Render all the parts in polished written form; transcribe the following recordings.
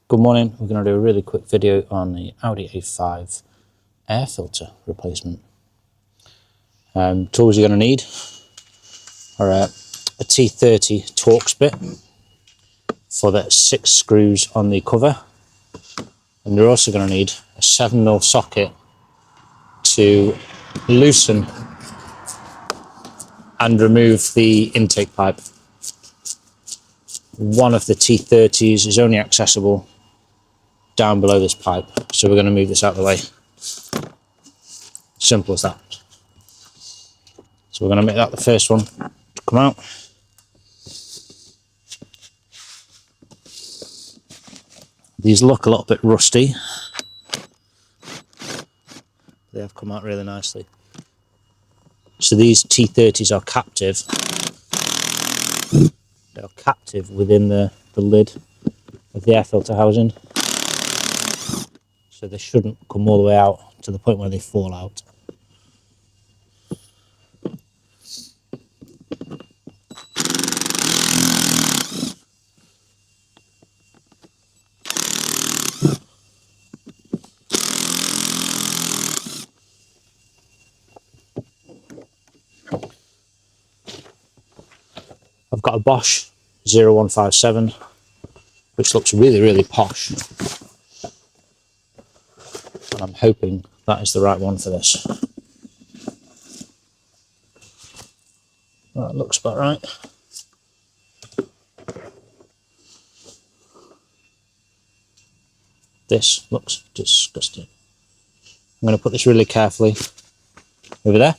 Good morning, we're going to do a really quick video on the Audi A5 air filter replacement. Tools you're going to need are a T30 torx bit for the 6 screws on the cover, and you're also going to need a 7mm socket to loosen and remove the intake pipe. One of the T30s is only accessible down below this pipe, so we're going to move this out of the way. Simple as that. So we're going to make that the first one to come out. These look a little bit rusty. They have come out really nicely. So these T30s are captive. They are captive within the lid of the air filter housing. So they shouldn't come all the way out to the point where they fall out. I've got a Bosch 0157, which looks really posh. And I'm hoping that is the right one for this. That looks about right. This looks disgusting. I'm going to put this really carefully over there.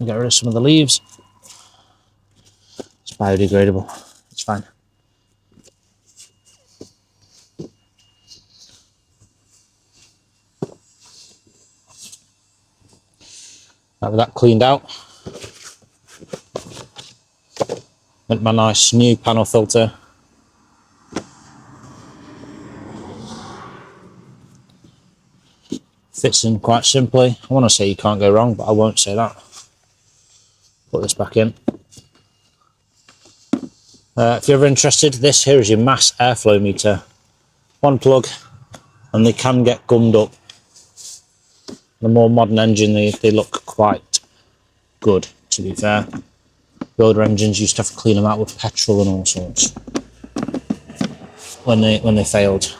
Get rid of some of the leaves. It's biodegradable. It's fine. Now with that cleaned out, with my nice new panel filter, fits in quite simply. I want to say you can't go wrong, but I won't say that. Put this back in. If you're ever interested, this here is your mass airflow meter. One plug, and they can get gummed up. The more modern engine, they look quite good, to be fair. The older engines used to have to clean them out with petrol and all sorts when they failed.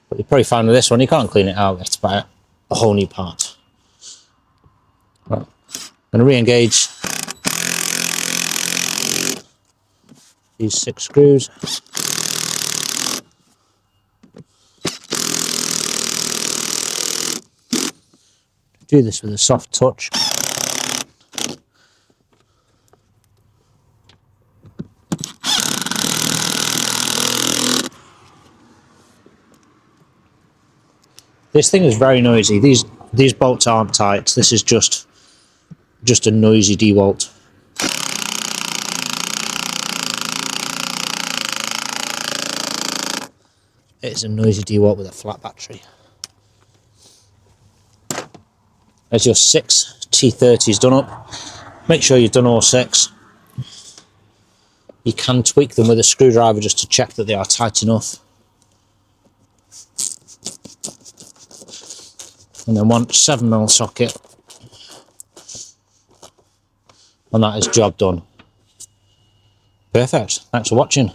But you're probably fine with this one. You can't clean it out, you have to buy a whole new part. Right. I'm going to re-engage these 6 screws. Do this with a soft touch. This thing is very noisy. These bolts aren't tight. This is just a noisy dewalt. It's a noisy dewalt with a flat battery. There's your 6 T30s done up. Make sure you've done all 6. You can tweak them with a screwdriver just to check that they are tight enough. And then one 7mm socket. And that is job done. Perfect. Thanks for watching.